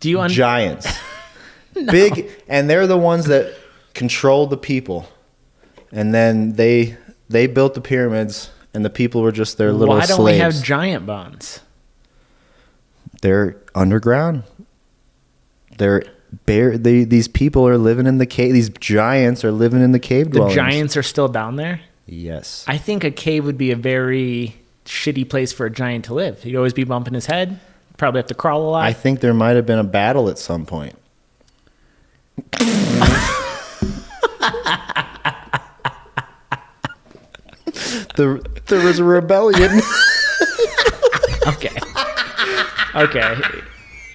Giants. No. Big, and they're the ones that control the people. And then they built the pyramids, and the people were just their little slaves. Why don't we have giant bones? They're underground. These people are living in the cave. These giants are living in the cave dwellings. The giants are still down there? Yes. I think a cave would be a very shitty place for a giant to live. He'd always be bumping his head. Probably have to crawl a lot. I think there might have been a battle at some point. There was a rebellion. Okay.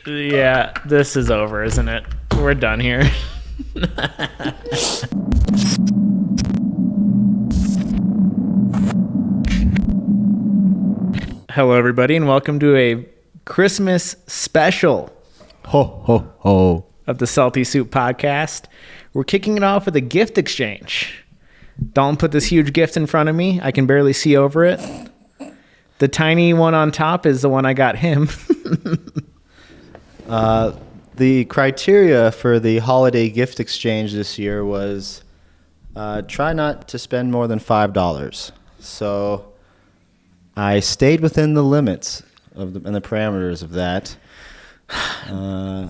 Yeah, this is over, isn't it? We're done here. Hello, everybody, and welcome to a Christmas special Ho, ho, ho. of the Sulty Soup podcast. We're kicking it off with a gift exchange. Dalton put this huge gift in front of me. I can barely see over it. The tiny one on top is the one I got him. The criteria for the holiday gift exchange this year was try not to spend more than $5. So I stayed within the limits and the parameters of that.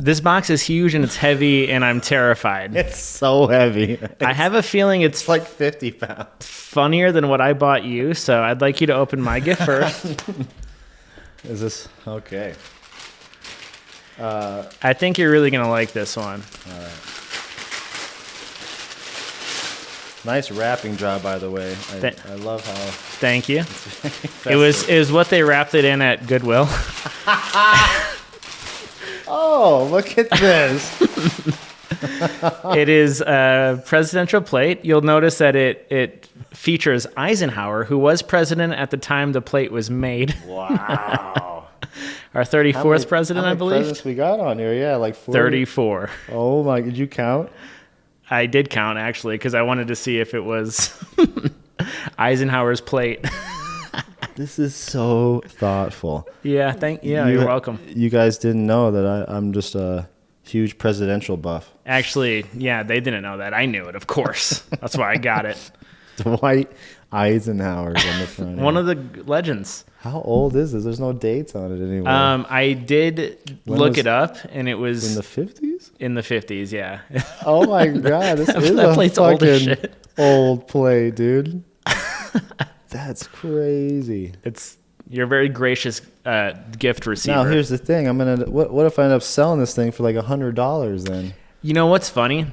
This box is huge and it's heavy, and I'm terrified. It's so heavy. I have a feeling it's like 50 pounds. Funnier than what I bought you, so I'd like you to open my gift first. Is this okay? I think you're really going to like this one. All right. Nice wrapping job, by the way. I love how... Thank you. It was what they wrapped it in at Goodwill. Oh, look at this. It is a presidential plate. You'll notice that it features Eisenhower, who was president at the time the plate was made. Wow. Our 34th president, I believe. How many presidents we got on here? Yeah, like 40. 34. Oh, my. Did you count? I did count, actually, because I wanted to see if it was Eisenhower's plate. This is so thoughtful. Yeah, you're welcome. You guys didn't know that I'm just a huge presidential buff. Actually, yeah, they didn't know that. I knew it, of course. That's why I got it. Dwight Eisenhower's on the front. One of the legends. How old is this? There's no dates on it anymore. I did look it up, and it was in the 50s? In the 50s, yeah. Oh my God, this is that a plate's old as fucking shit. old play, dude. That's crazy. You're a very gracious gift receiver. Now here's the thing. What if I end up selling this thing for like $100 then? You know what's funny?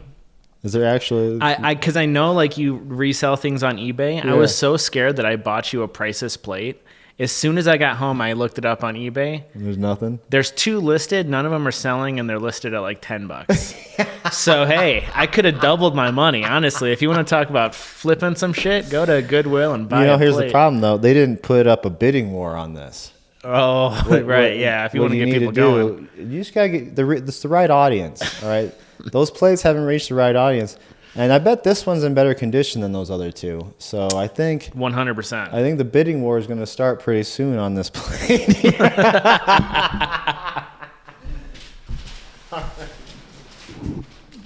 Is there actually? Because I know like you resell things on eBay. Yeah. I was so scared that I bought you a priceless plate. As soon as I got home, I looked it up on eBay. There's nothing? There's 2 listed. None of them are selling, and they're listed at like $10. So, hey, I could have doubled my money, honestly. If you want to talk about flipping some shit, go to Goodwill and buy a here's plate. The problem, though. They didn't put up a bidding war on this. Oh, right, yeah. If you want to get people going. You just got to get the right audience, all right? Those plates haven't reached the right audience. And I bet this one's in better condition than those other 2. So I think 100%. I think the bidding war is going to start pretty soon on this plate.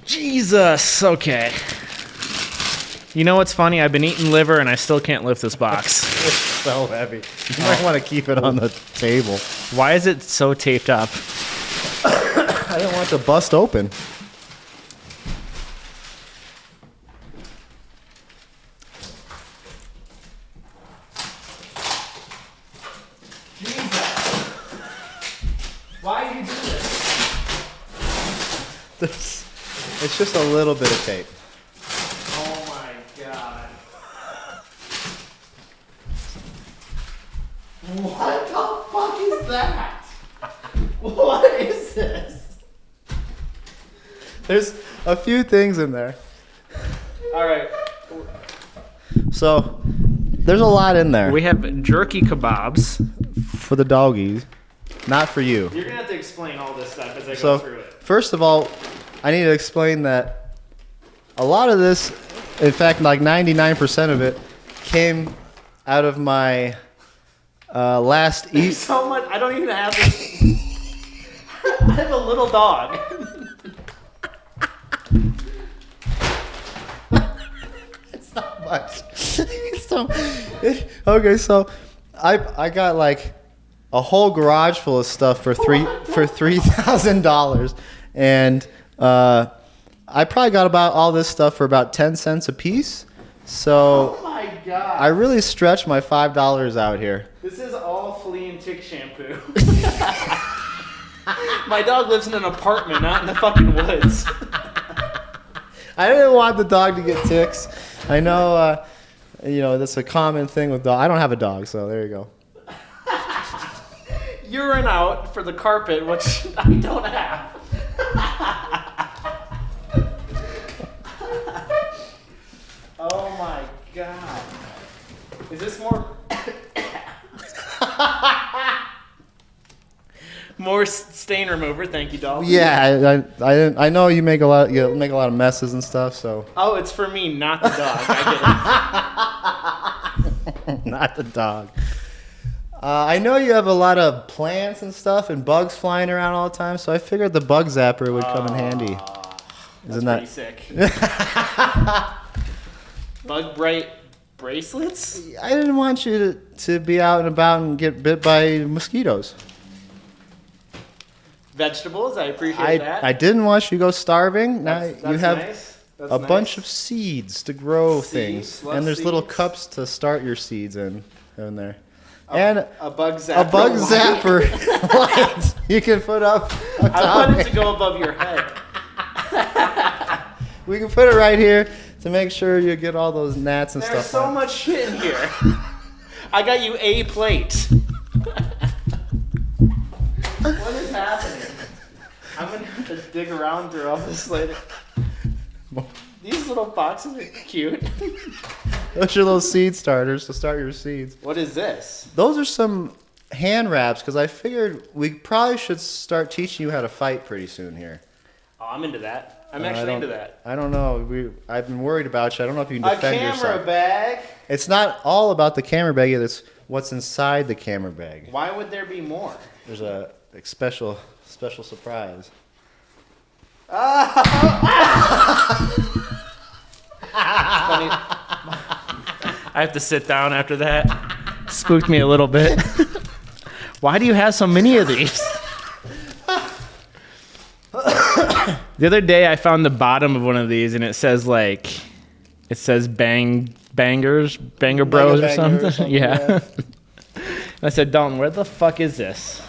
Jesus. Okay. You know what's funny? I've been eating liver and I still can't lift this box. It's so heavy. You might want to keep it on the table. Why is it so taped up? I didn't want it to bust open. Why do you do this? It's just a little bit of tape. Oh my God. What the fuck is that? What is this? There's a few things in there. All right. So, there's a lot in there. We have jerky kebabs. For the doggies. Not for you. You're going to have to explain all this stuff as I go through it. First of all, I need to explain that a lot of this, in fact, like 99% of it, came out of my last eat. So much. I don't even have this. I have a little dog. It's not much. Okay, so I got like a whole garage full of stuff for $3,000, and I probably got about all this stuff for about 10 cents a piece. So Oh my god. I really stretched my $5 out here. This is all flea and tick shampoo. My dog lives in an apartment, not in the fucking woods. I didn't want the dog to get ticks. I know, that's a common thing with dogs. I don't have a dog, so there you go. Urine out for the carpet, which I don't have. Oh my god. Is this more... More stain remover, thank you, Dalton. Yeah, I know you make a lot of messes and stuff. So Oh, it's for me, not the dog. I get it. not the dog. I know you have a lot of plants and stuff and bugs flying around all the time, so I figured the bug zapper would come in handy. Isn't that pretty sick? Bug bright bracelets? I didn't want you to be out and about and get bit by mosquitoes. Vegetables, I appreciate that. I didn't want you to go starving. Now That's you have nice. That's a nice. bunch of seeds to grow Seeds, things, love and there's little seeds. cups to start your seeds in there. And A bug zapper. a bug light. zapper light you can put up on I top. want it to go above your head. We can put it right here to make sure you get all those gnats and There's stuff. so on. much shit in here. I got you a plate. What is happening? I'm gonna have to dig around through all this later. These little boxes are cute. Those are little seed starters to start your seeds. What is this? Those are some hand wraps because I figured we probably should start teaching you how to fight pretty soon here. Oh, I'm into that. I'm I actually don't- into that. I don't know. I've been worried about you. I don't know if you can A defend camera yourself. bag? It's not all about the camera bag. It's what's inside the camera bag. Why would there be more? There's a special surprise. Funny. I have to sit down after that. Spooked me a little bit. Why do you have so many of these? The other day I found the bottom of one of these and it says banger bros or something. Yeah. And I said, Dalton, where the fuck is this?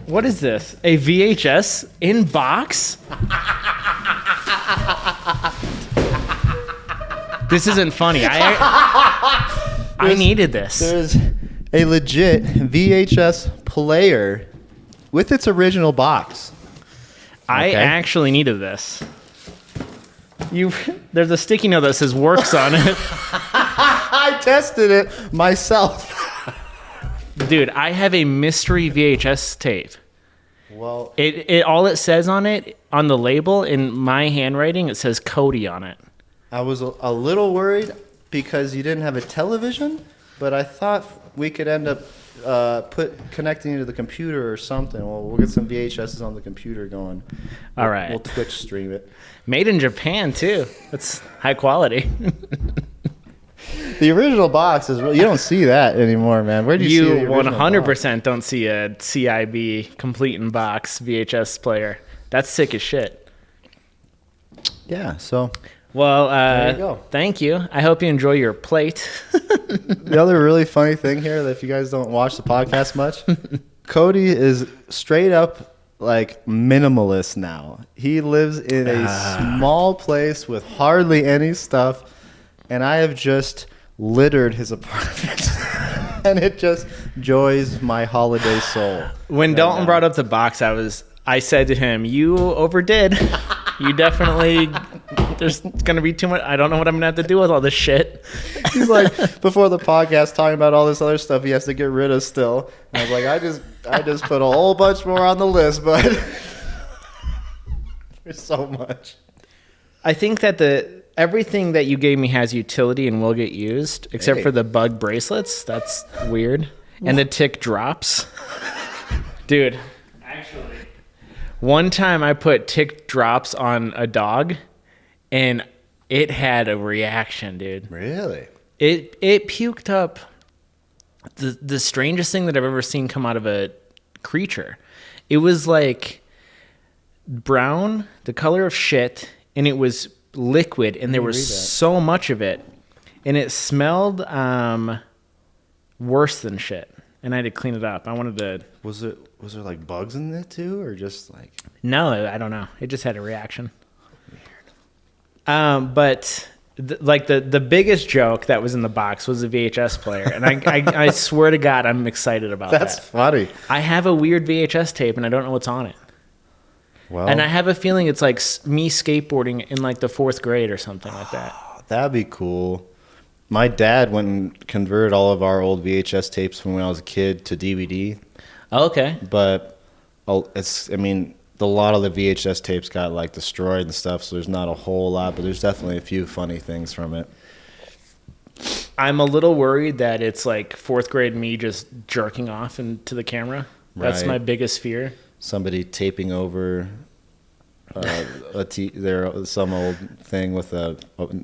What is this? A VHS in box? This isn't funny. I needed this. There's a legit VHS player with its original box. I Okay. actually needed this. There's a sticky note that says works on it. I tested it myself. Dude, I have a mystery VHS tape. Well, It all it says on it, on the label, in my handwriting, it says Cody on it. I was a little worried because you didn't have a television, but I thought we could end up connecting to the computer or something. Well, we'll get some VHSs on the computer going. All right. We'll Twitch stream it. Made in Japan, too. That's high quality. The original box is you don't see that anymore, man. Where do you see the You original 100% don't see a CIB complete in box VHS player. That's sick as shit. box? Yeah, so Well, There you go. thank you. I hope you enjoy your plate. the other really funny thing here that if you guys don't watch the podcast much, Cody is straight up like minimalist now. He lives in a small place with hardly any stuff, and I have just littered his apartment. And it just joys my holiday soul. When Dalton brought up the box, I said to him, "You overdid. You definitely. There's gonna be too much. I don't know what I'm gonna have to do with all this shit." He's like, before the podcast, talking about all this other stuff he has to get rid of still. And I was like, I just put a whole bunch more on the list, but there's so much. I think that everything that you gave me has utility and will get used, except Hey. for the bug bracelets. That's weird. And the tick drops. Dude, actually, one time I put tick drops on a dog, and it had a reaction, dude. Really? It puked up the strangest thing that I've ever seen come out of a creature. It was like brown, the color of shit, and it was liquid, and there was so much of it, and it smelled worse than shit. And I had to clean it up. I wanted to. Was there like bugs in it too, or just like? No, I don't know. It just had a reaction. But the biggest joke that was in the box was a VHS player, and I swear to God, I'm excited about that. That's funny. I have a weird VHS tape, and I don't know what's on it. Well, and I have a feeling it's like me skateboarding in like the 4th grade or something like that. That'd be cool. My dad went and converted all of our old VHS tapes from when I was a kid to DVD. Oh, okay. But a lot of the VHS tapes got like destroyed and stuff, so there's not a whole lot, but there's definitely a few funny things from it. I'm a little worried that it's like 4th grade me just jerking off into the camera. That's my biggest fear. Somebody taping over some old thing with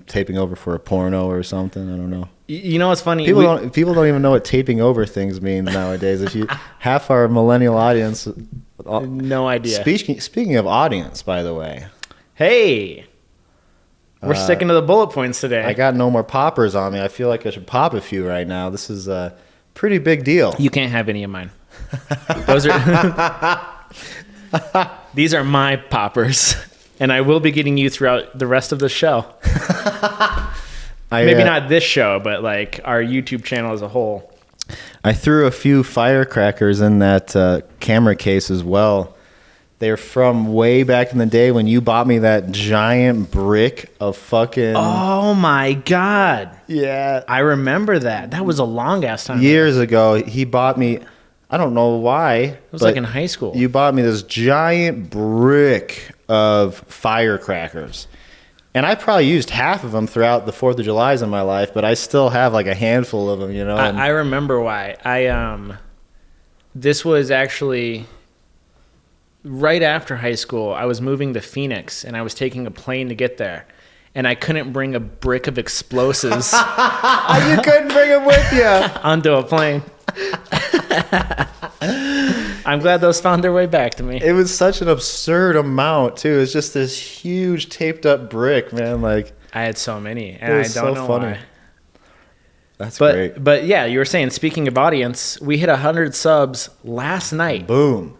taping over for a porno or something. I don't know. You know what's funny? People don't even know what taping over things means nowadays. Half our millennial audience, no idea. Speaking of audience, by the way, hey, we're sticking to the bullet points today. I got no more poppers on me. I feel like I should pop a few right now. This is a pretty big deal. You can't have any of mine. Those are. These are my poppers, and I will be getting you throughout the rest of the show. Maybe not this show, but like our YouTube channel as a whole. I threw a few firecrackers in that camera case as well. They're from way back in the day when you bought me that giant brick of fucking... Oh my God. Yeah. I remember that. That was a long ass time Years ago, he bought me... I don't know why. It was like in high school. You bought me this giant brick of firecrackers. And I probably used half of them throughout the 4th of Julys in my life, but I still have like a handful of them, you know? I remember why. This was actually right after high school. I was moving to Phoenix, and I was taking a plane to get there. And I couldn't bring a brick of explosives. You couldn't bring them with you. Onto a plane. I'm glad those found their way back to me. It was such an absurd amount too. It's just this huge taped up brick, man. Like I had so many, and I don't know why. That's great. But yeah, you were saying, speaking of audience, we hit 100 subs last night. Boom.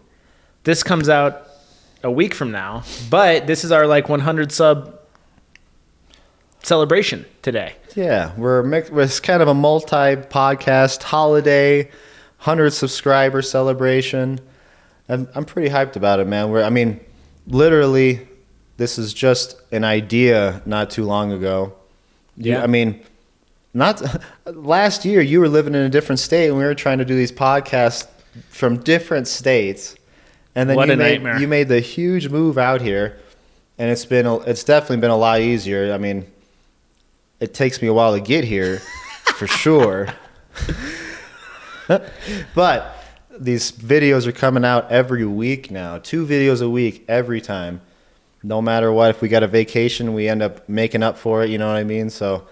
This comes out a week from now, but this is our like 100 sub celebration today. Yeah, it's kind of a multi-podcast holiday 100 subscriber celebration. I'm pretty hyped about it, man. Literally, this is just an idea not too long ago. Yeah. Not last year you were living in a different state and we were trying to do these podcasts from different states. And then nightmare. You made the huge move out here, and it's definitely been a lot easier. It takes me a while to get here, for sure. But these videos are coming out every week now. 2 videos a week every time. No matter what, if we got a vacation, we end up making up for it, you know what I mean? So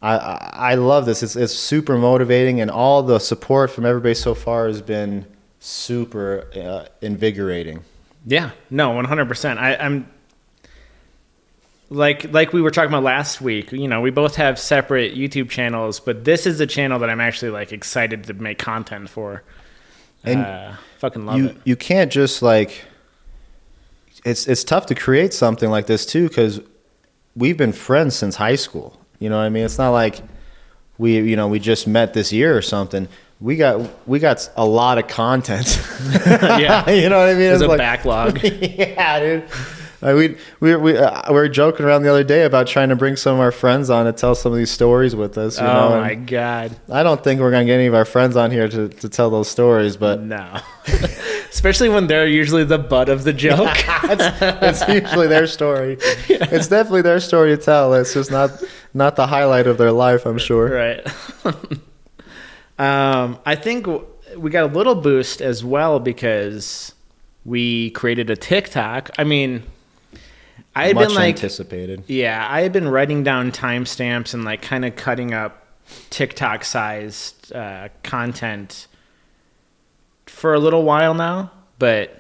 I love this. It's super motivating, and all the support from everybody so far has been super invigorating. Yeah, no, 100%. I'm like we were talking about last week. You know, we both have separate YouTube channels, but this is the channel that I'm actually like excited to make content for. And fucking love it. You can't just like. It's tough to create something like this too, because we've been friends since high school. You know what I mean? It's not like we just met this year or something. We got a lot of content. Yeah, you know what I mean? There's it's a backlog. Yeah, dude. We were joking around the other day about trying to bring some of our friends on to tell some of these stories with us. You know? My God! I don't think we're gonna get any of our friends on here to tell those stories, but no. Especially when they're usually the butt of the joke. it's usually their story. Yeah. It's definitely their story to tell. It's just not the highlight of their life, I'm sure. Right. I think we got a little boost as well because we created a TikTok. I mean, I had Much been like anticipated. Yeah, I had been writing down timestamps and like kind of cutting up TikTok sized content for a little while now, but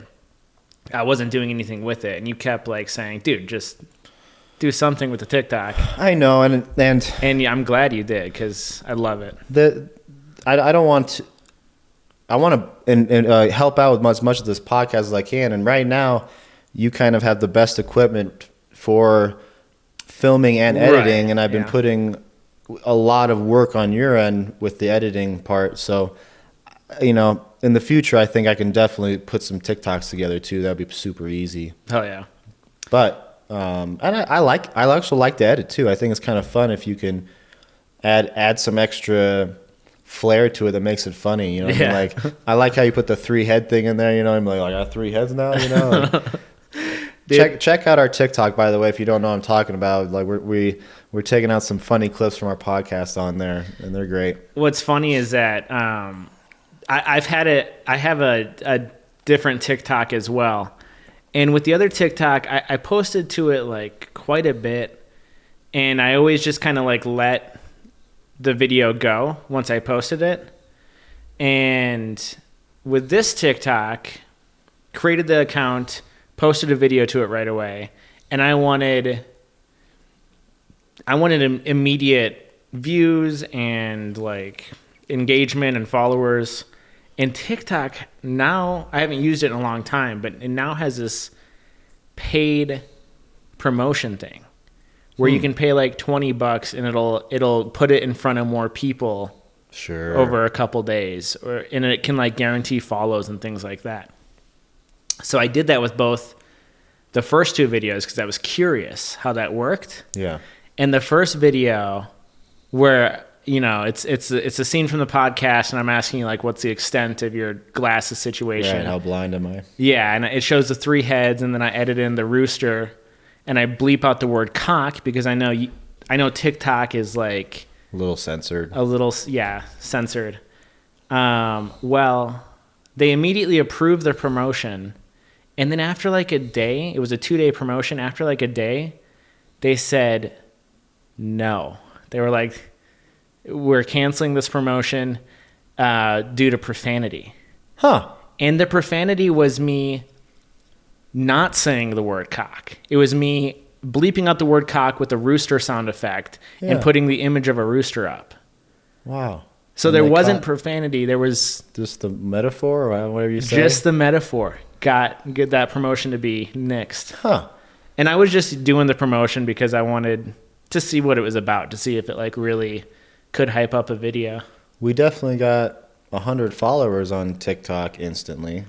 I wasn't doing anything with it. And you kept like saying, dude, just do something with the TikTok. I know, and yeah, I'm glad you did because I love it. I don't want to. I want to help out with as much of this podcast as I can. And right now, you kind of have the best equipment for filming and editing, Right, and I've been putting a lot of work on your end with the editing part. So, in the future, I think I can definitely put some TikToks together too. That'd be super easy. Oh yeah. But and I also like to edit too. I think it's kind of fun if you can add some extra flair to it that makes it funny. You know, Yeah. like I like how you put the 3 head thing in there. You know, I'm like, I got 3 heads now. You know. Check out our TikTok, by the way, if you don't know what I'm talking about. Like we're taking out some funny clips from our podcast on there, and they're great. What's funny is that I have a different TikTok as well, and with the other TikTok, I posted to it like quite a bit, and I always just kind of like let the video go once I posted it. And with this TikTok, created the account, posted a video to it right away, and I wanted immediate views and like engagement and followers. And TikTok now, I haven't used it in a long time, but it now has this paid promotion thing where you can pay like $20 and it'll put it in front of more people over a couple days, and it can like guarantee follows and things like that. So I did that with both the first 2 videos because I was curious how that worked. Yeah. And the first video where, it's a scene from the podcast and I'm asking you like, what's the extent of your glasses situation? Right, how blind am I? Yeah, and it shows the 3 heads, and then I edit in the rooster, and I bleep out the word cock because I know TikTok is like A little censored. Censored. Well, they immediately approved the promotion, and then after like a day, it was a 2-day promotion. After like a day, they said no. They were like, we're canceling this promotion due to profanity. Huh. And the profanity was me not saying the word cock. It was me bleeping out the word cock with a rooster sound effect and putting the image of a rooster up. Wow. So there wasn't profanity. There was just the metaphor or whatever you say. Just the metaphor get that promotion to be nixed. Huh. And I was just doing the promotion because I wanted to see what it was about, to see if it like really could hype up a video. We definitely got 100 followers on TikTok instantly.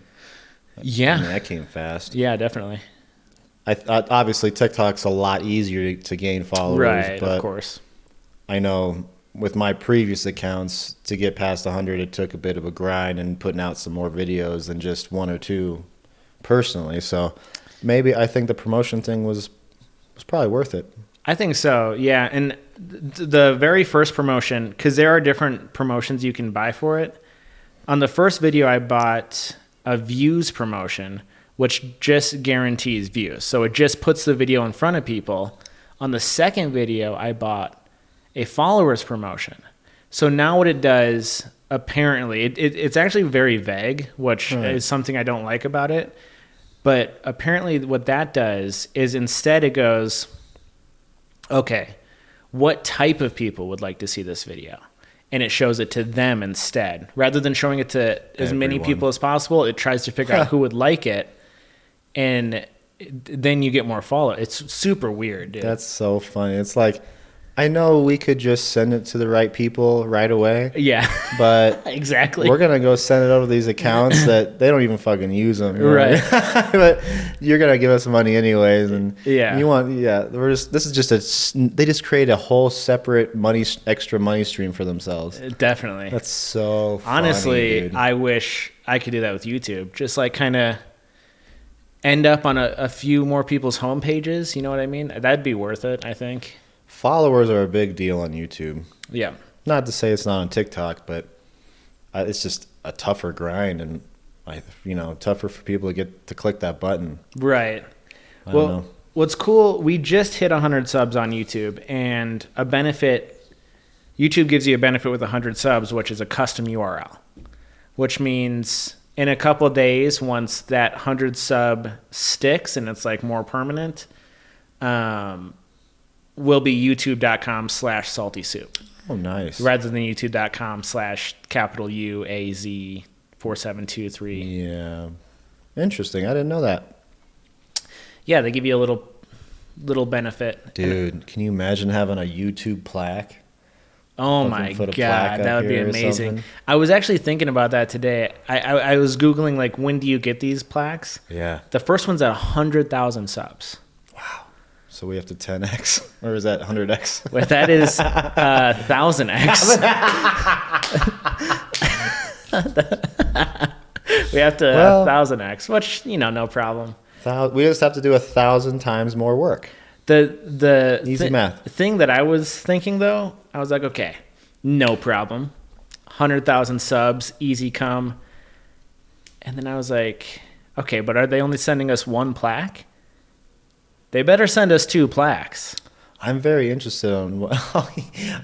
Yeah. I mean, that came fast. Yeah, definitely. Obviously, TikTok's a lot easier to gain followers. Right, but of course. I know with my previous accounts, to get past 100, it took a bit of a grind and putting out some more videos than just 1 or 2 personally. So maybe I think the promotion thing was probably worth it. I think so, yeah. And the very first promotion, because there are different promotions you can buy for it. On the first video, I bought a views promotion, which just guarantees views. So it just puts the video in front of people. On the second video, I bought a followers promotion. So now what it does, apparently, it's actually very vague, which is something I don't like about it. But apparently what that does is instead it goes, okay, what type of people would like to see this video? And it shows it to them instead. Rather than showing it to as many people as possible, it tries to figure out who would like it. And then you get more follow. It's super weird, dude. That's so funny. It's like, I know we could just send it to the right people right away. Yeah. But exactly. We're going to go send it over to these accounts that they don't even fucking use them. Right. But you're going to give us money anyways. And yeah. This is just they just create a whole separate extra money stream for themselves. Definitely. That's so funny, honestly, dude. I wish I could do that with YouTube. Just like kind of end up on a few more people's home pages. You know what I mean? That'd be worth it, I think. Followers are a big deal on YouTube. Yeah. Not to say it's not on TikTok, but it's just a tougher grind, and tougher for people to get to click that button. Right. I don't know. What's cool, we just hit 100 subs on YouTube, and YouTube gives you a benefit with 100 subs, which is a custom URL, which means in a couple of days, once that 100 sub sticks and it's like more permanent, will be youtube.com/salty soup. Oh, nice. Rather than youtube.com/UAZ4723. Yeah. Interesting. I didn't know that. Yeah, they give you a little benefit. Dude, can you imagine having a YouTube plaque? Oh my God, that would be amazing. I was actually thinking about that today. I was Googling, like, when do you get these plaques? Yeah. The first one's at 100,000 subs. Wow. So we have to 10x? Or is that 100x? Well, that is 1,000x. We have to 1,000x, which, no problem. We just have to do 1,000 times more work. The easy math. The thing that I was thinking, though, I was like, okay, no problem. 100,000 subs, easy come. And then I was like, okay, but are they only sending us one plaque? They better send us 2 plaques. I'm very interested in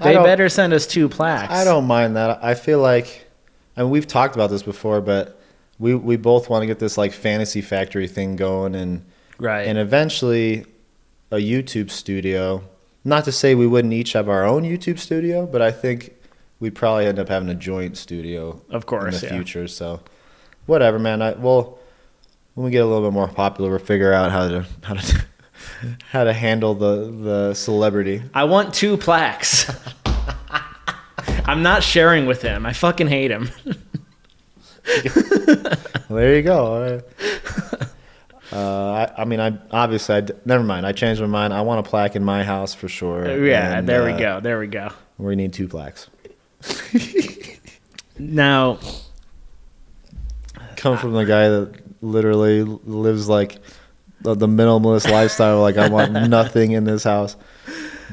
They better send us 2 plaques. I don't mind that. I feel like, we've talked about this before, but we both want to get this like fantasy factory thing going, and eventually a YouTube studio. Not to say we wouldn't each have our own YouTube studio, but I think we'd probably end up having a joint studio, of course, in the future. So whatever, man. When we get a little bit more popular, we'll figure out how to handle the celebrity. I want 2 plaques. I'm not sharing with him. I fucking hate him. Well, there you go. Never mind. I changed my mind. I want a plaque in my house for sure. Yeah, there we go. There we go. We need 2 plaques. Now, come from the guy that literally lives like the minimalist lifestyle. Like, I want nothing in this house,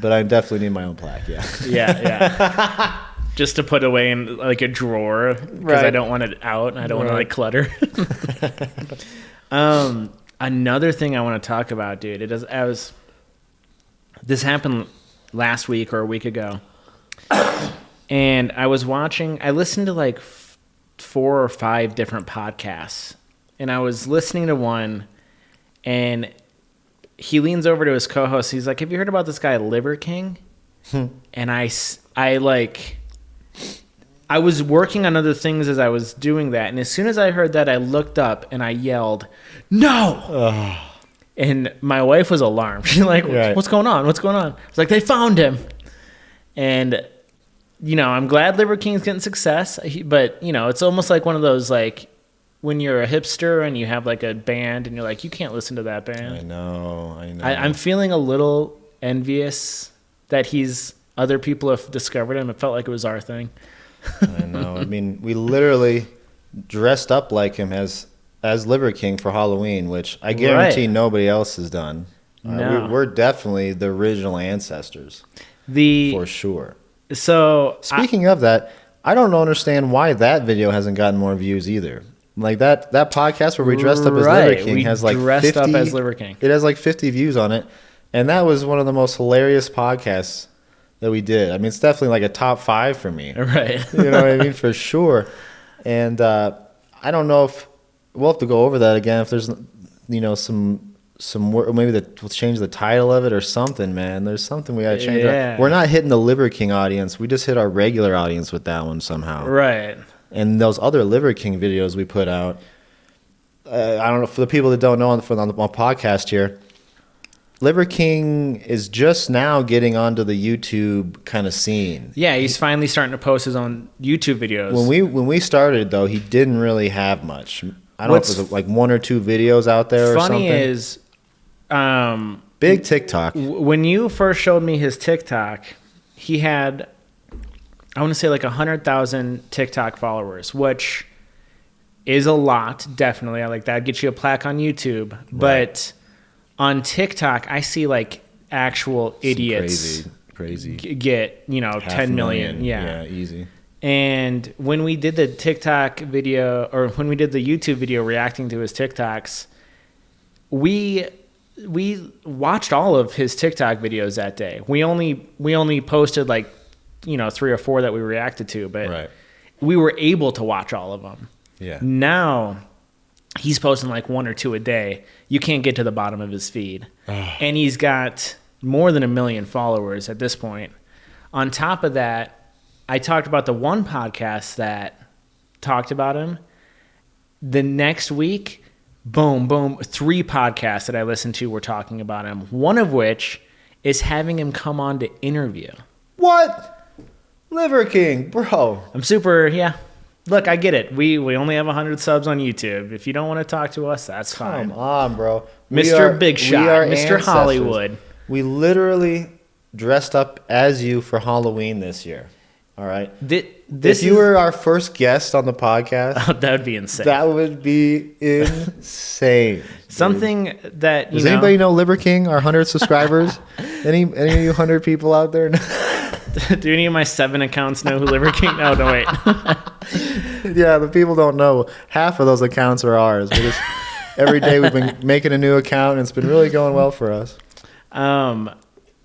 but I definitely need my own plaque. Yeah. Yeah. Just to put away in like a drawer because I don't want it out and I don't want to like clutter. Another thing I want to talk about, dude. This happened last week or a week ago, and I listened to like 4 or 5 different podcasts, and I was listening to one, and he leans over to his co-host. He's like, "Have you heard about this guy, Liver King?" And I was working on other things as I was doing that, and as soon as I heard that, I looked up and I yelled, "No!" Ugh. And my wife was alarmed. She's like, "What's going on? What's going on?" I was like, "They found him." And I'm glad Liver King's getting success, but it's almost like one of those, like, when you're a hipster and you have like a band and you're like, you can't listen to that band. I know. I'm feeling a little envious that other people have discovered him. It felt like it was our thing. I know. We literally dressed up like him as Liver King for Halloween, which I guarantee nobody else has done. No. We're definitely the original ancestors, for sure. So speaking of that, I don't understand why that video hasn't gotten more views either. Like that podcast where we dressed up as Liver King has like 50. Up as Liver King. It has like 50 views on it, and that was one of the most hilarious podcasts that we did. It's definitely like a top 5 for me. Right. You know what I mean? For sure. And I don't know if we'll have to go over that again. If there's, some work, maybe we'll change the title of it or something, man. There's something we got to change. Yeah. We're not hitting the Liver King audience. We just hit our regular audience with that one somehow. Right. And those other Liver King videos we put out, I don't know, for the people that don't know on the podcast here, Liver King is just now getting onto the YouTube kind of scene. Yeah, he's finally starting to post his own YouTube videos. When we started, though, he didn't really have much. I don't know if it was like 1 or 2 videos out there or something. Funny is, big TikTok. When you first showed me his TikTok, he had, I want to say like 100,000 TikTok followers, which is a lot, definitely. I like that. Get you a plaque on YouTube. Right. But on TikTok, I see like actual idiots crazy get 10 million. Yeah, easy. And when we did the TikTok video, or when we did the YouTube video reacting to his TikToks, we watched all of his TikTok videos that day. We only posted like, 3 or 4 that we reacted to, but we were able to watch all of them. Yeah. Now he's posting like 1 or 2 a day. You can't get to the bottom of his feed. And he's got more than 1 million followers at this point. On top of that, I talked about the one podcast that talked about him. The next week, boom, 3 podcasts that I listened to were talking about him. One of which is having him come on to interview. What? Liver King, bro. I'm super, Look, I get it. We only have 100 subs on YouTube. If you don't want to talk to us, that's fine. Come on, bro. Mr. Big Shot, Mr. ancestors. Hollywood. We literally dressed up as you for Halloween this year. All right. If you were our first guest on the podcast, that would be insane. That would be insane. Something that does anybody know Liver King? Our 100 subscribers? any of you 100 people out there? Do any of my 7 accounts know who Liver King? No, wait. Yeah, the people don't know. Half of those accounts are ours. Every day we've been making a new account, and it's been really going well for us.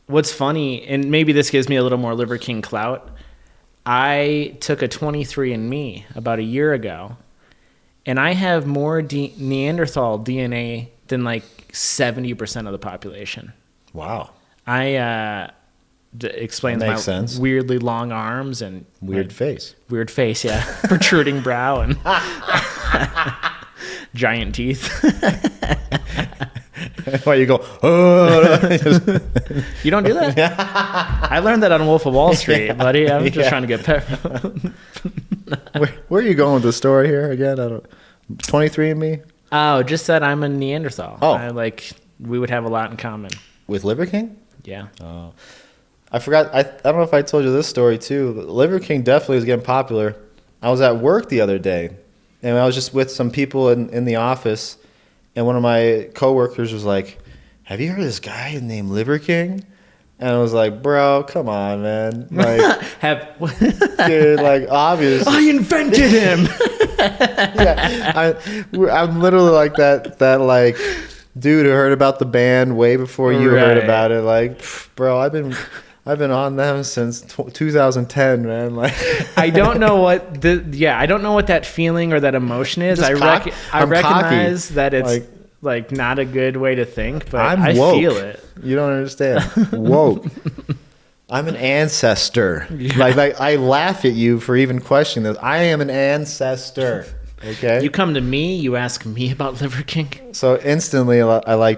What's funny, and maybe this gives me a little more Liver King clout. I took a 23andMe about a year ago, and I have more Neanderthal DNA than like 70% of the population. Wow. I explains my sense. Weirdly long arms and weird face. Weird face, yeah. Protruding brow and giant teeth. Why you go, oh. You don't do that? I learned that on Wolf of Wall Street, buddy. I'm just trying to get pep. Where are you going with the story here again? 23andMe? Oh, just that I'm a Neanderthal. Oh. We would have a lot in common. With Liver King? Yeah. Oh. I forgot. I don't know if I told you this story too. Liver King definitely was getting popular. I was at work the other day, and I was just with some people in the office, and one of my coworkers was like, "Have you heard of this guy named Liver King?" And I was like, "Bro, come on, man! Like, dude, like obviously, I invented him." Yeah, I'm literally like that like dude who heard about the band way before you heard about it. Like, bro, I've been on them since 2010, man. Like, I don't know what I don't know what that feeling or that emotion is. I recognize that it's like not a good way to think, but I feel it. You don't understand. Woke. I'm an ancestor. Like I laugh at you for even questioning this. I am an ancestor. Okay. You come to me, you ask me about Liver King. So instantly, I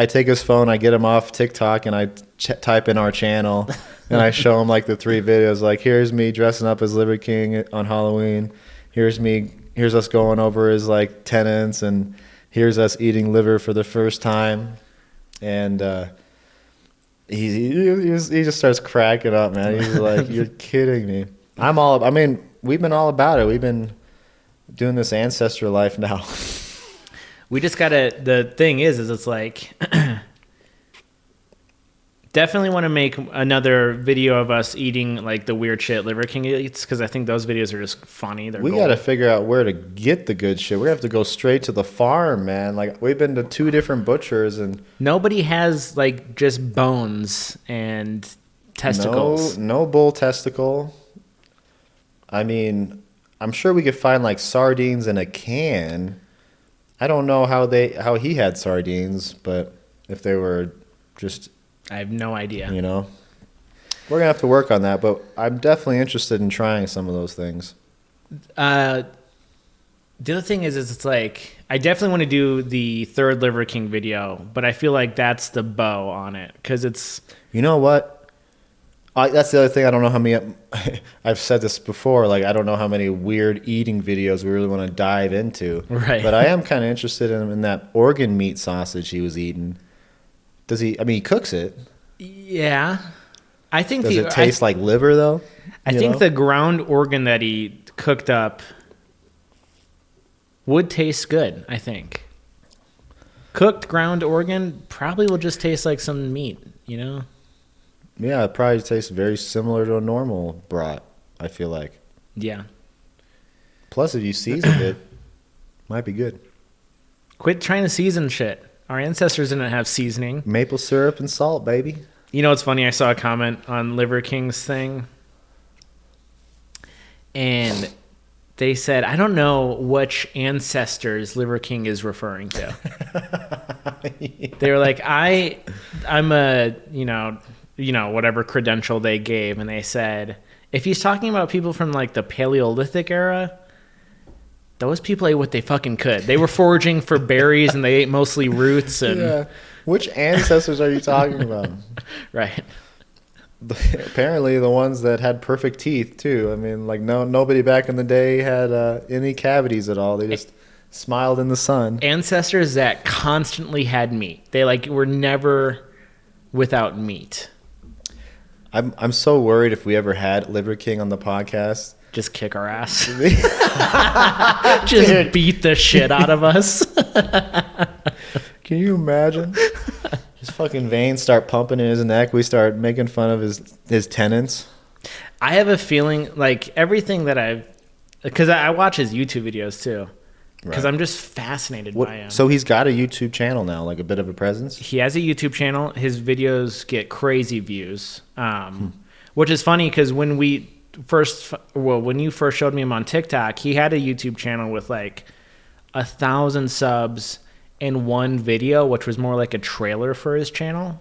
take his phone, I get him off TikTok, and I type in our channel, and I show him like the 3 videos. Like, here's me dressing up as Liver King on Halloween. Here's us going over his like tenants, and here's us eating liver for the first time. And he just starts cracking up, man. He's like, "You're kidding me." We've been all about it. We've been doing this ancestor life now. We just gotta. The thing is it's like definitely want to make another video of us eating like the weird shit Liver King eats, because I think those videos are just funny. We got to figure out where to get the good shit. We're gonna have to go straight to the farm, man. Like, we've been to 2 different butchers, and nobody has like just bones and testicles. No bull testicle. I mean, I'm sure we could find like sardines in a can. I don't know how he had sardines, but if they were just, I have no idea. We're gonna have to work on that, but I'm definitely interested in trying some of those things. The other thing is it's like I definitely want to do the 3rd Liver King video, but I feel like that's the bow on it, because it's. You know what? That's the other thing. I don't know how many. I've said this before. Like, I don't know how many weird eating videos we really want to dive into. Right. But I am kind of interested in that organ meat sausage he was eating. Does he? I mean, he cooks it. Yeah, I think. Does it taste like liver though? I think the ground organ that he cooked up would taste good. I think cooked ground organ probably will just taste like some meat. Yeah, it probably tastes very similar to a normal brat. I feel like. Yeah. Plus, if you seasoned it, might be good. Quit trying to season shit. Our ancestors didn't have seasoning. Maple syrup and salt, baby. You know what's funny? I saw a comment on Liver King's thing. And they said, I don't know which ancestors Liver King is referring to. They were like, I'm a, whatever credential they gave. And they said, if he's talking about people from like the Paleolithic era, those people ate what they fucking could. They were foraging for berries and they ate mostly roots. And Yeah. Which ancestors are you talking about? Right. Apparently the ones that had perfect teeth too. I mean, like nobody back in the day had any cavities at all. They just smiled in the sun. Ancestors that constantly had meat. They like were never without meat. I'm so worried if we ever had Liver King on the podcast. Just kick our ass. Just beat the shit out of us. Can you imagine? His fucking veins start pumping in his neck. We start making fun of his tenants. I have a feeling like everything that because I watch his YouTube videos too. Because I'm just fascinated by him. So he's got a YouTube channel now, like a bit of a presence? He has a YouTube channel. His videos get crazy views, which is funny because when you first showed me him on TikTok, he had a YouTube channel with like 1,000 subs and one video, which was more like a trailer for his channel.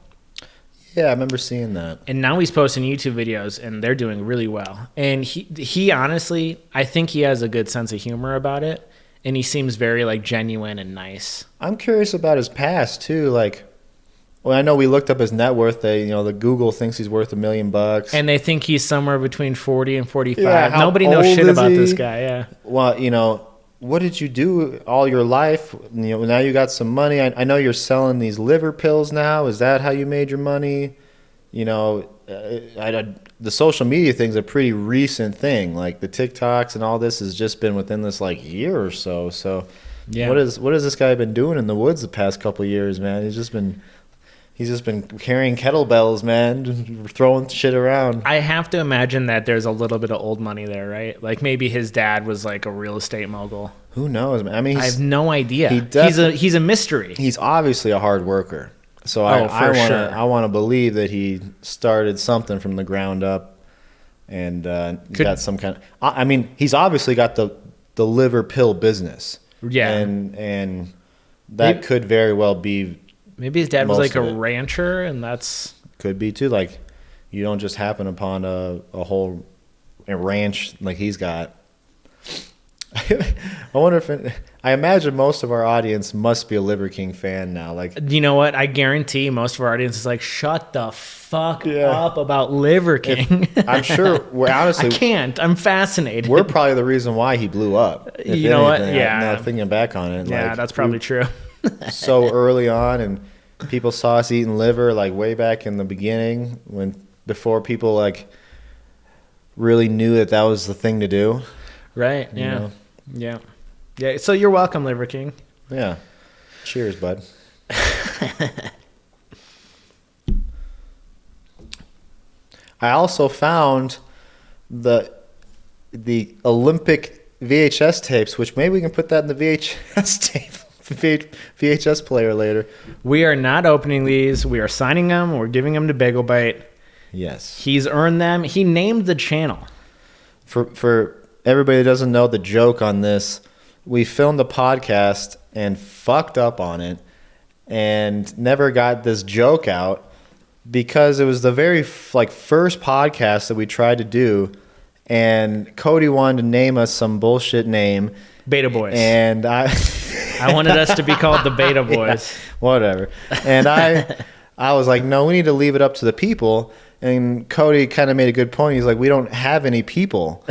Yeah, I remember seeing that. And now he's posting YouTube videos, and they're doing really well. And he honestly, I think he has a good sense of humor about it. And he seems very like genuine and nice. I'm curious about his past too. Like, well, I know we looked up his net worth. The Google thinks he's worth $1 million, and they think he's somewhere between 40 and 45. Yeah, nobody knows shit about this guy. Yeah. Well, what did you do all your life? Now you got some money. I know you're selling these liver pills now. Is that how you made your money? The social media thing's a pretty recent thing. Like the TikToks and all this has just been within this like year or so. So yeah. What has this guy been doing in the woods the past couple of years, man? He's just been carrying kettlebells, man, just throwing shit around. I have to imagine that there's a little bit of old money there, right? Like maybe his dad was like a real estate mogul. Who knows, man? I mean, I have no idea. He's a mystery. He's obviously a hard worker. So I want to believe that he started something from the ground up and got some kind of. I mean, he's obviously got the liver pill business. Yeah, and that could very well be. Maybe his dad was like a rancher, and that's could be too. Like, you don't just happen upon a whole ranch like he's got. I wonder I imagine most of our audience must be a Liver King fan now. Like, you know what? I guarantee most of our audience is like, shut the fuck up about Liver King. I'm sure we're honestly. I can't. I'm fascinated. We're probably the reason why he blew up. You know what? Yeah. Now thinking back on it. Yeah, that's probably true. So early on, and people saw us eating liver like way back in the beginning before people like really knew that was the thing to do. Right. Yeah. Yeah. Yeah. So you're welcome, Liver King. Yeah. Cheers, bud. I also found the Olympic VHS tapes, which maybe we can put that in the VHS tape. VHS player later. We are not opening these. We are signing them. We're giving them to Bagel Bite. Yes. He's earned them. He named the channel. For everybody that doesn't know the joke on this, we filmed the podcast and fucked up on it and never got this joke out because it was the very first podcast that we tried to do, and Cody wanted to name us some bullshit name. Beta Boys. And I wanted us to be called the Beta Boys. Yeah, whatever. And I was like, no, we need to leave it up to the people. And Cody kind of made a good point. He's like, we don't have any people.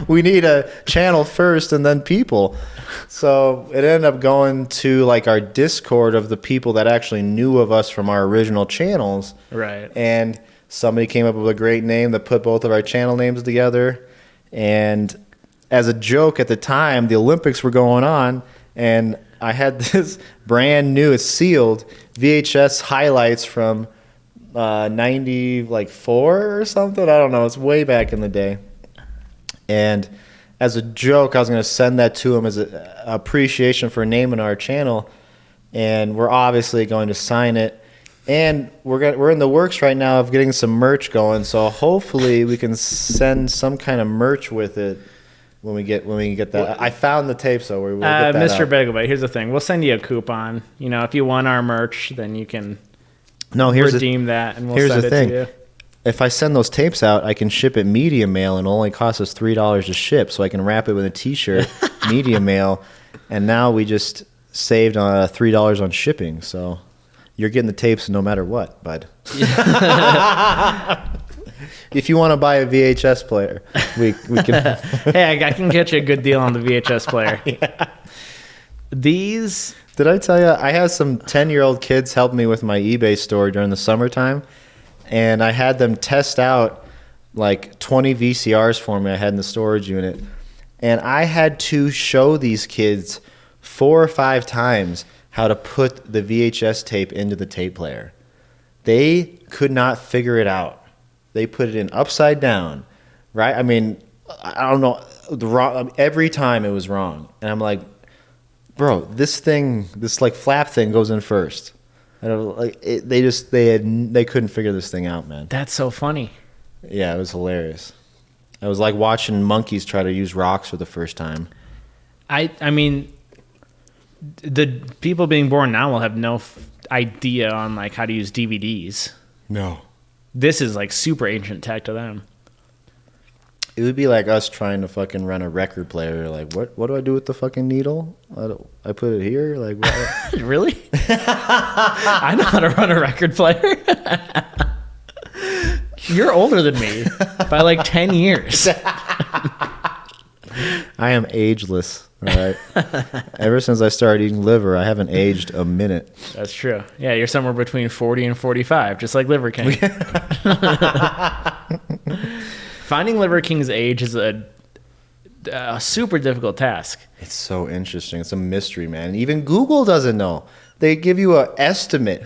We need a channel first and then people. So it ended up going to like our Discord of the people that actually knew of us from our original channels. Right. And somebody came up with a great name that put both of our channel names together. And as a joke at the time, the Olympics were going on, and I had this brand new, it's sealed, VHS highlights from 94 or something. I don't know. It's way back in the day. And as a joke, I was going to send that to him as an appreciation for naming our channel. And we're obviously going to sign it. And we're in the works right now of getting some merch going. So hopefully we can send some kind of merch with it when we get that. I found the tape, so we'll get that Mr. out. Bagel, here's the thing. We'll send you a coupon. You know, if you want our merch, then you can redeem that, and we'll send it to you. If I send those tapes out, I can ship it medium mail, and it only costs us $3 to ship. So I can wrap it with a T-shirt, medium mail, and now we just saved $3 on shipping. So you're getting the tapes no matter what, bud. If you want to buy a VHS player, we can. Hey, I can get you a good deal on the VHS player. Yeah. These. Did I tell you I had some 10-year-old kids help me with my eBay store during the summertime, and I had them test out like 20 VCRs for me I had in the storage unit, and I had to show these kids 4 or 5 times how to put the VHS tape into the tape player. They could not figure it out. They put it in upside down, right? I mean, I don't know, every time it was wrong. And I'm like, bro, this like flap thing goes in first. I don't like it, they couldn't figure this thing out, man. That's so funny. Yeah, it was hilarious. I was like watching monkeys try to use rocks for the first time. I mean, the people being born now will have no idea on like how to use DVDs. No. This is like super ancient tech to them. It would be like us trying to fucking run a record player. Like, what do I do with the fucking needle? I put it here? Like, what? Really? I know how to run a record player. You're older than me by like 10 years. I am ageless. All right. Ever since I started eating liver, I haven't aged a minute. That's true. Yeah, you're somewhere between 40 and 45, just like Liver King. Finding Liver King's age is a super difficult task. It's so interesting. It's a mystery, man. Even Google doesn't know. They give you an estimate.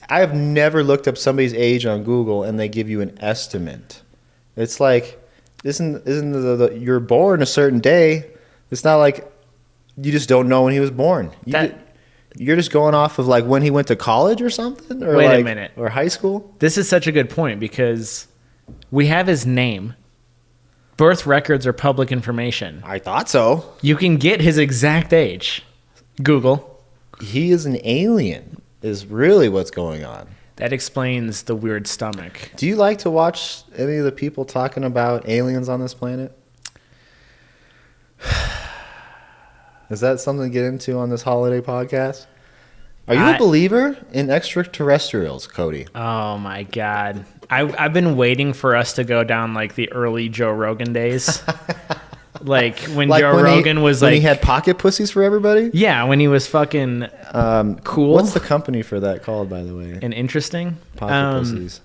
I have never looked up somebody's age on Google, and they give you an estimate. It's like, isn't you're born a certain day. It's not like you just don't know when he was born. You're just going off of like when he went to college or something? Or wait like, a minute. Or high school? This is such a good point because we have his name. Birth records are public information. I thought so. You can get his exact age. Google. He is an alien is really what's going on. That explains the weird stomach. Do you like to watch any of the people talking about aliens on this planet? Is that something to get into on this holiday podcast? Are you a believer in extraterrestrials, Cody? Oh my God. I've been waiting for us to go down like the early Joe Rogan days. Like when Joe Rogan was when like... he had pocket pussies for everybody? Yeah, when he was fucking cool. What's the company for that called, by the way? And interesting? Pocket pussies.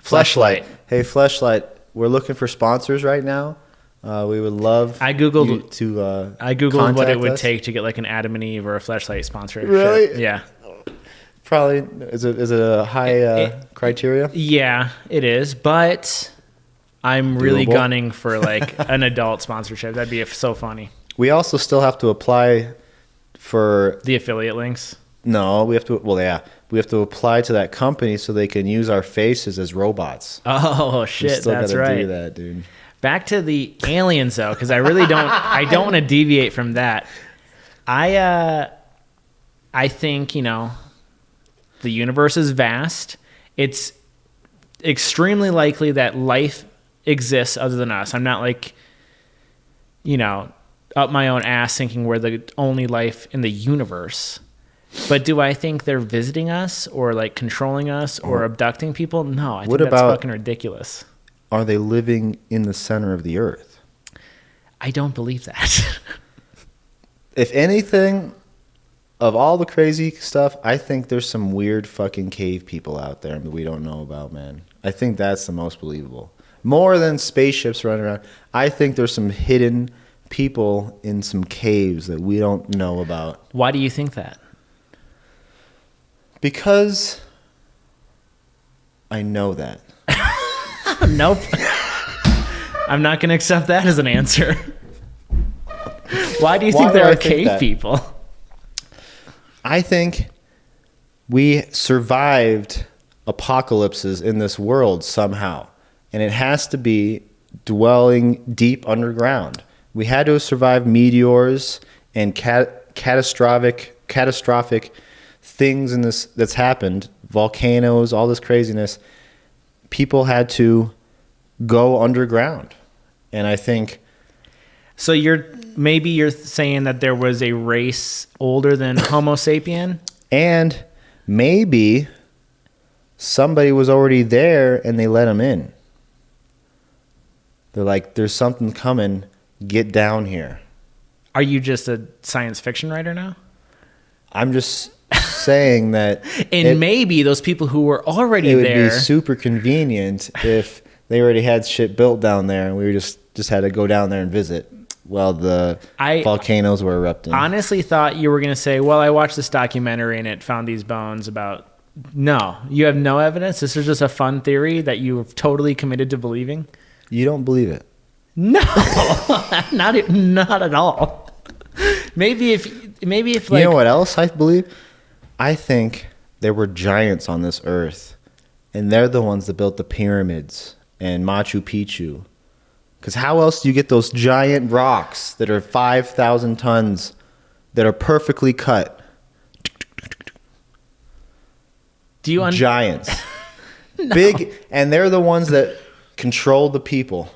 Fleshlight. Hey, Fleshlight, we're looking for sponsors right now. We would love I googled what it would us. take to get like an Adam and Eve or a Fleshlight sponsorship. Really? Yeah. Probably. Is it a high criteria? Yeah, it is. But I'm really Doable. gunning for like an adult sponsorship. That'd be so funny. We also still have to apply for the affiliate links. No, we have to. Well, yeah, we have to apply to that company so they can use our faces as robots. Oh shit, we still that's gotta right. Do that, dude. Back to the aliens though, because I really don't. I don't want to deviate from that. I think the universe is vast. It's extremely likely that life exists other than us. I'm not like, up my own ass thinking we're the only life in the universe. But do I think they're visiting us or like controlling us or abducting people? No, I think that's fucking ridiculous. Are they living in the center of the earth? I don't believe that. If anything, of all the crazy stuff, I think there's some weird fucking cave people out there that we don't know about, man. I think that's the most believable. More than spaceships running around. I think there's some hidden people in some caves that we don't know about. Why do you think that? Because I know that. Nope. I'm not going to accept that as an answer. Why do you think there are cave people? I think we survived apocalypses in this world somehow, and it has to be dwelling deep underground. We had to survive meteors and catastrophic things in this that's happened, volcanoes, all this craziness. People had to go underground, and I think. So you're saying that there was a race older than Homo sapien, and maybe somebody was already there and they let them in. They're like, "There's something coming. Get down here." Are you just a science fiction writer now? I'm just saying that. And maybe those people who were already it would there. be super convenient if they already had shit built down there and we just had to go down there and visit while the volcanoes were erupting. Honestly thought you were going to say, well, I watched this documentary and it found these bones about... No, you have no evidence? This is just a fun theory that you're totally committed to believing? You don't believe it? No, not at all. Maybe if like... You know what else I believe? I think there were giants on this earth, and they're the ones that built the pyramids and Machu Picchu. Because how else do you get those giant rocks that are 5,000 tons that are perfectly cut? Do you giants. No. Big, and they're the ones that control the people.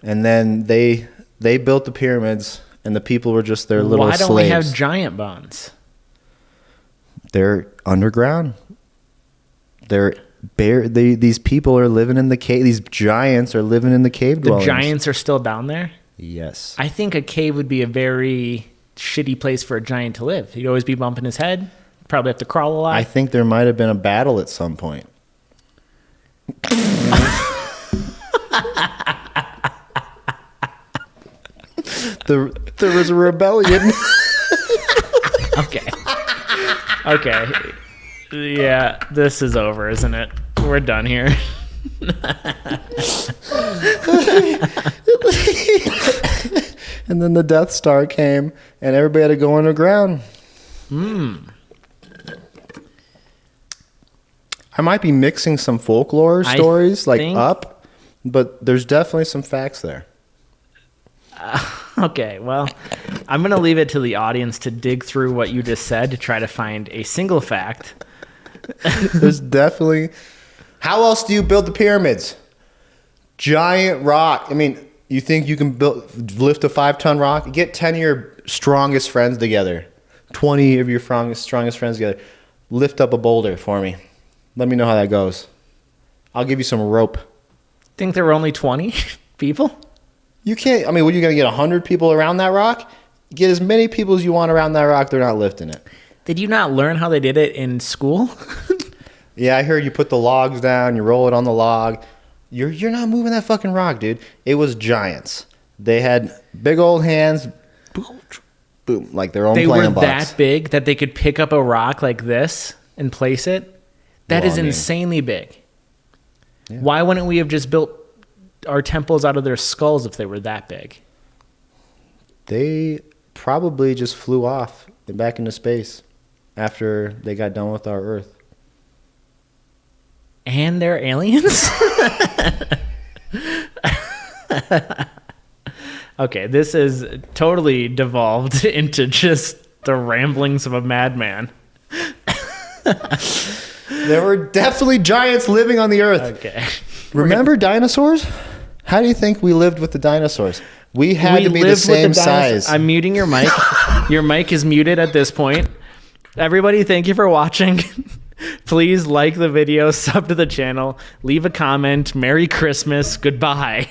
And then they built the pyramids, and the people were just their little slaves. Why don't we have giant bones? They're underground. These people are living in the cave. These giants are living in the cave dwellings. The giants are still down there? Yes. I think a cave would be a very shitty place for a giant to live. He'd always be bumping his head. Probably have to crawl a lot. I think there might have been a battle at some point. There was a rebellion. Okay. Yeah, this is over, isn't it? We're done here. And then the Death Star came, and everybody had to go underground. I might be mixing some folklore stories up, but there's definitely some facts there. Okay, well, I'm going to leave it to the audience to dig through what you just said to try to find a single fact. There's definitely... How else do you build the pyramids? Giant rock. I mean, you think you can lift a 5-ton rock? Get 10 of your strongest friends together. 20 of your strongest friends together. Lift up a boulder for me. Let me know how that goes. I'll give you some rope. Think there were only 20 people? You can't... I mean, what, you going to get 100 people around that rock? Get as many people as you want around that rock. They're not lifting it. Did you not learn how they did it in school? Yeah, I heard you put the logs down, you roll it on the log. You're not moving that fucking rock, dude. It was giants. They had big old hands, boom, boom, like their own playing box. They were that big that they could pick up a rock like this and place it? That is insanely big. Yeah. Why wouldn't we have just built our temples out of their skulls if they were that big? They probably just flew off and back into space after they got done with our Earth. And they're aliens? Okay, this is totally devolved into just the ramblings of a madman. There were definitely giants living on the Earth. Okay. Remember dinosaurs? How do you think we lived with the dinosaurs? We had to be the same size. I'm muting your mic. Your mic is muted at this point. Everybody, thank you for watching. Please like the video, sub to the channel, leave a comment. Merry Christmas. Goodbye.